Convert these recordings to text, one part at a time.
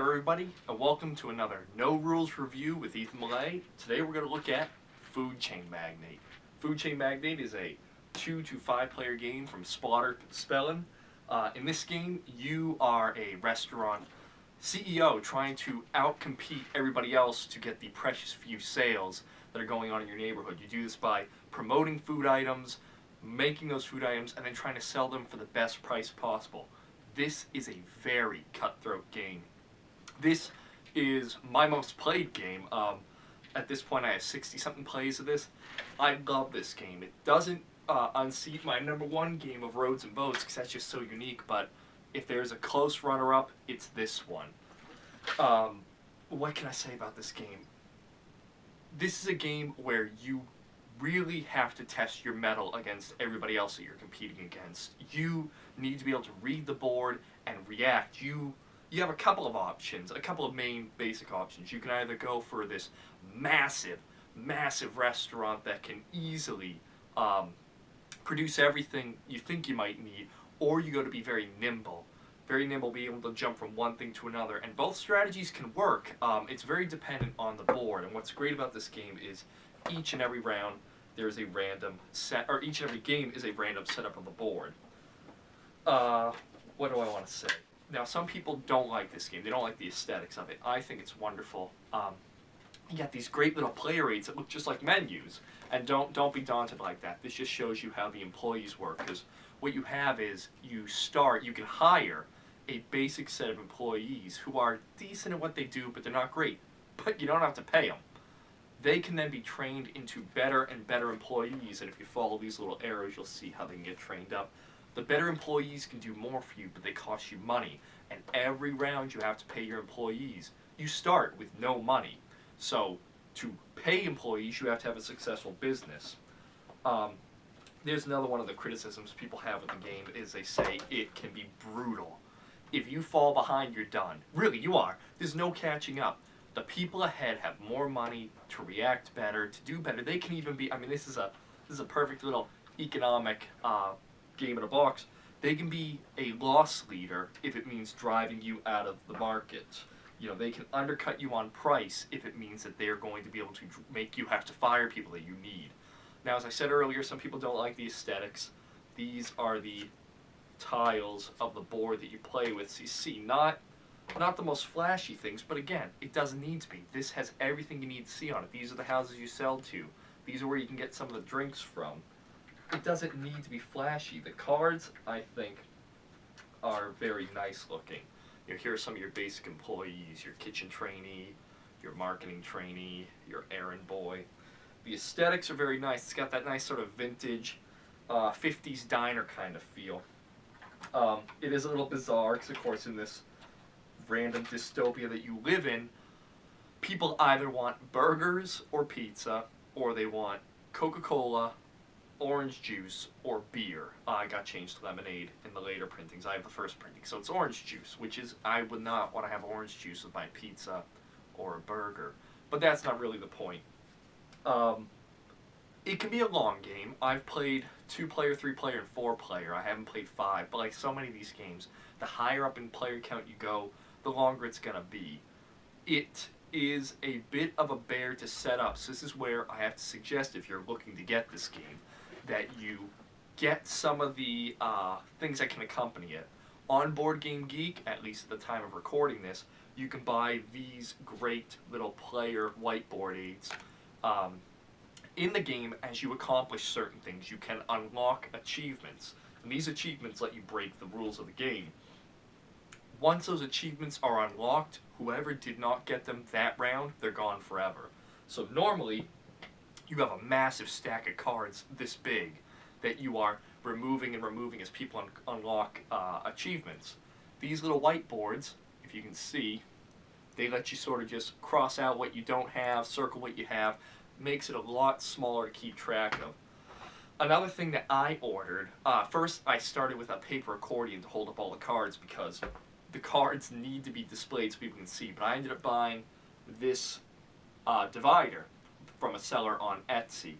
everybody, and welcome to another No Rules review with Ethan Millay. Today we're going to look at Food Chain Magnate. Food Chain Magnate is a 2 to 5 player game from Spotter Spellin. In this game, you are a restaurant CEO trying to outcompete everybody else to get the precious few sales that are going on in your neighborhood. You do this by promoting food items, making those food items, and then trying to sell them for the best price possible. This is a very cutthroat game. This is my most played game. At this point I have 60-something plays of this. I love this game. It doesn't unseat my #1 game of Roads and Boats because that's just so unique, but if there's a close runner-up, it's this one. What can I say about this game? This is a game where you really have to test your mettle against everybody else that you're competing against. You need to be able to read the board and react. You have a couple of options, a couple of main basic options. You can either go for this massive restaurant that can easily produce everything you think you might need, or you go to be very nimble, be able to jump from one thing to another, and both strategies can work. It's very dependent on the board, and what's great about this game is each and every round there's a random set, or each and every game is a random setup of the board. What do I want to say? Now, some people don't like this game. They don't like the aesthetics of it. I think it's wonderful. You got these great little player aids that look just like menus, and don't be daunted like that. This just shows you how the employees work, because what you have is you can hire a basic set of employees who are decent at what they do, but they're not great. But you don't have to pay them. They can then be trained into better and better employees, and if you follow these little arrows, you'll see how they can get trained up. The better employees can do more for you, but they cost you money, and every round you have to pay your employees. You start with no money, so to pay employees, you have to have a successful business. There's another one of the criticisms people have of the game is they say it can be brutal. If you fall behind, you're done. Really, you are. There's no catching up. The people ahead have more money to react better, to do better. They can even be, I mean, this is a perfect little economic game in a box. They can be a loss leader if it means driving you out of the market. You know, they can undercut you on price if it means that they're going to be able to make you have to fire people that you need. Now, as I said earlier, some people don't like the aesthetics. These are the tiles of the board that you play with. So you see, not the most flashy things, but again, it doesn't need to be. This has everything you need to see on it. These are the houses you sell to. These are where you can get some of the drinks from. It doesn't need to be flashy. The cards, I think, are very nice looking. You know, here are some of your basic employees, your kitchen trainee, your marketing trainee, your errand boy. The aesthetics are very nice. It's got that nice sort of vintage 50s diner kind of feel. It is a little bizarre because, of course, in this random dystopia that you live in, people either want burgers or pizza, or they want Coca-Cola, orange juice, or beer. I got changed to lemonade in the later printings. I have the first printing, so it's orange juice, which is, I would not want to have orange juice with my pizza or a burger. But that's not really the point. It can be a long game. I've played 2-player, 3-player, and 4-player. I haven't played 5, but like so many of these games, the higher up in player count you go, the longer it's going to be. It is a bit of a bear to set up, so this is where I have to suggest, if you're looking to get this game, that you get some of the things that can accompany it. On Board Game Geek, at least at the time of recording this, you can buy these great little player whiteboard aids. In the game, as you accomplish certain things, you can unlock achievements, and these achievements let you break the rules of the game. Once those achievements are unlocked, whoever did not get them that round, they're gone forever. So normally, you have a massive stack of cards this big that you are removing and removing as people unlock achievements. These little whiteboards, if you can see, they let you sort of just cross out what you don't have, circle what you have, makes it a lot smaller to keep track of. Another thing that I ordered, first I started with a paper accordion to hold up all the cards because the cards need to be displayed so people can see, but I ended up buying this divider from a seller on Etsy.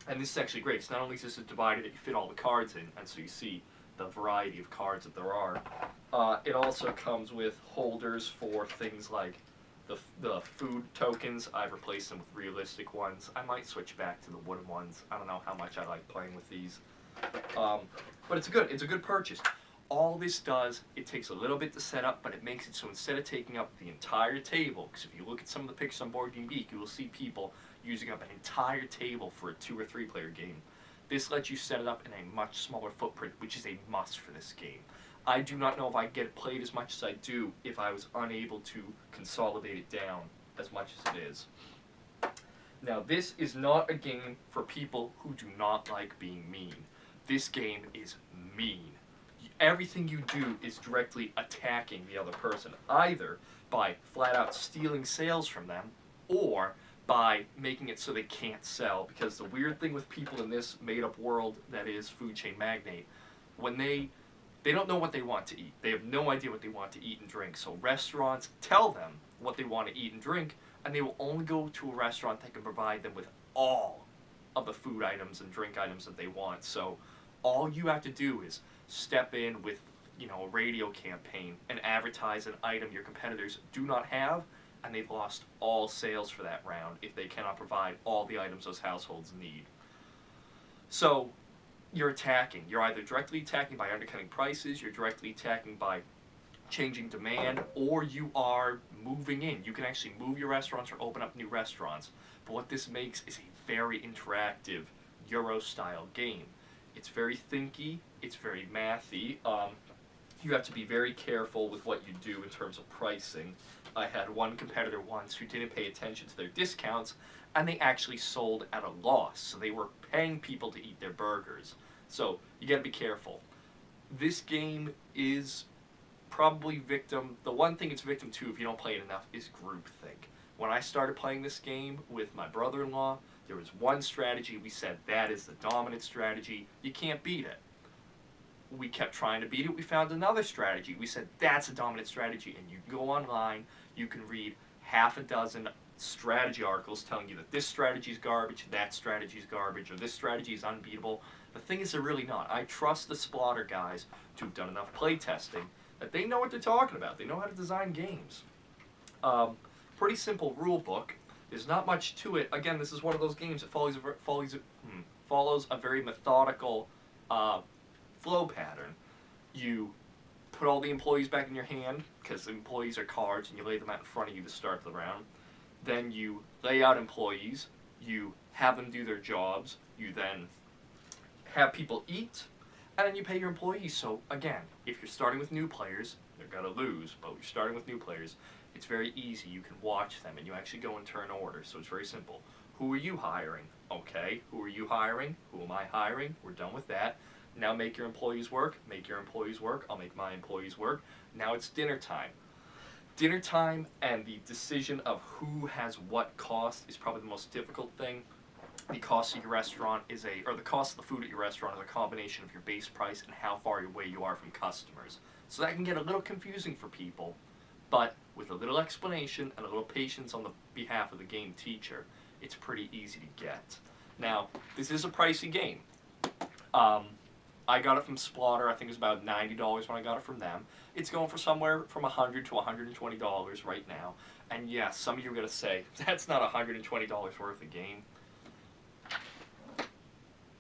And this is actually great. So not only is this a divider that you fit all the cards in, and so you see the variety of cards that there are. It also comes with holders for things like the food tokens. I've replaced them with realistic ones. I might switch back to the wooden ones. I don't know how much I like playing with these. But it's a good purchase. All this does, it takes a little bit to set up, but it makes it so instead of taking up the entire table, because if you look at some of the pictures on Board Game Geek, you will see people using up an entire table for a 2 or 3 player game. This lets you set it up in a much smaller footprint, which is a must for this game. I do not know if I get it played as much as I do if I was unable to consolidate it down as much as it is. Now, this is not a game for people who do not like being mean. This game is mean. Everything you do is directly attacking the other person, either by flat out stealing sales from them, or by making it so they can't sell. Because the weird thing with people in this made-up world that is Food Chain Magnate, when they don't know what they want to eat. They have no idea what they want to eat and drink. So restaurants tell them what they want to eat and drink, and they will only go to a restaurant that can provide them with all of the food items and drink items that they want. So all you have to do is step in with, a radio campaign and advertise an item your competitors do not have, and they've lost all sales for that round if they cannot provide all the items those households need. So you're attacking. You're either directly attacking by undercutting prices, you're directly attacking by changing demand, or you are moving in. You can actually move your restaurants or open up new restaurants. But what this makes is a very interactive Euro-style game. It's very thinky, it's very mathy. You have to be very careful with what you do in terms of pricing. I had one competitor once who didn't pay attention to their discounts, and they actually sold at a loss. So they were paying people to eat their burgers. So you gotta be careful. This game is probably victim, the one thing it's victim to if you don't play it enough is groupthink. When I started playing this game with my brother-in-law, there was one strategy we said, that is the dominant strategy, you can't beat it. We kept trying to beat it, we found another strategy, we said, that's a dominant strategy, and you can go online, you can read half a dozen strategy articles telling you that this strategy is garbage, that strategy is garbage, or this strategy is unbeatable. The thing is, they're really not. I trust the Splotter guys to have done enough playtesting that they know what they're talking about. They know how to design games. Pretty simple rule book. There's not much to it. Again, this is one of those games that follows a very methodical flow pattern. You put all the employees back in your hand, because the employees are cards, and you lay them out in front of you to start the round. Then you lay out employees, you have them do their jobs, you then have people eat, and then you pay your employees. So again, if you're starting with new players, they're going to lose, but if you're starting with new players, it's very easy. You can watch them, and you actually go in turn order, so it's very simple. Who are you hiring? Okay, who are you hiring? Who am I hiring? We're done with that. Now make your employees work. Make your employees work. I'll make my employees work. Now it's dinner time. Dinner time and the decision of who has what cost is probably the most difficult thing. The cost of your restaurant or the cost of the food at your restaurant is a combination of your base price and how far away you are from customers. So that can get a little confusing for people, but with a little explanation and a little patience on the behalf of the game teacher, it's pretty easy to get. Now, this is a pricey game. I got it from Splotter. I think it was about $90 when I got it from them. It's going for somewhere from $100 to $120 right now. And yes, some of you are going to say, that's not $120 worth of game.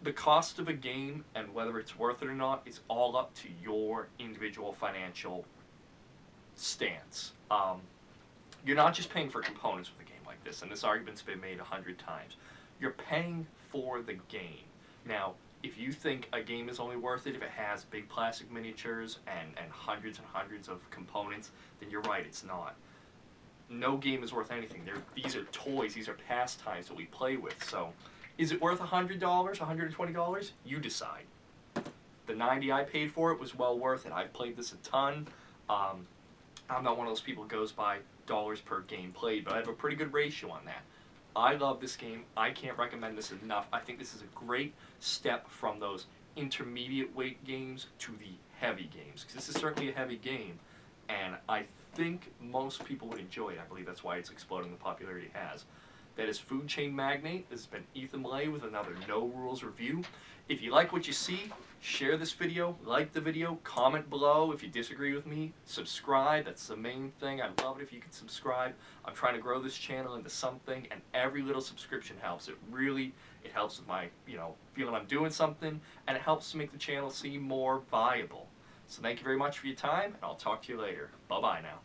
The cost of a game and whether it's worth it or not is all up to your individual financial stance. You're not just paying for components with a game like this, and this argument's been made 100 times. You're paying for the game. Now, if you think a game is only worth it if it has big plastic miniatures and hundreds and hundreds of components, then you're right, it's not. No game is worth anything. These are toys, these are pastimes that we play with. So, is it worth $100, $120? You decide. The $90 I paid for it was well worth it. I've played this a ton. I'm not one of those people who goes by dollars per game played, but I have a pretty good ratio on that. I love this game. I can't recommend this enough. I think this is a great step from those intermediate weight games to the heavy games, because this is certainly a heavy game, and I think most people would enjoy it. I believe that's why it's exploding the popularity it has. That is Food Chain Magnate. This has been Ethan Malay with another No Rules review. If you like what you see, share this video, like the video, comment below if you disagree with me, subscribe. That's the main thing. I'd love it if you could subscribe. I'm trying to grow this channel into something, and every little subscription helps. It helps with my, feeling I'm doing something, and it helps to make the channel seem more viable. So thank you very much for your time, and I'll talk to you later. Bye-bye now.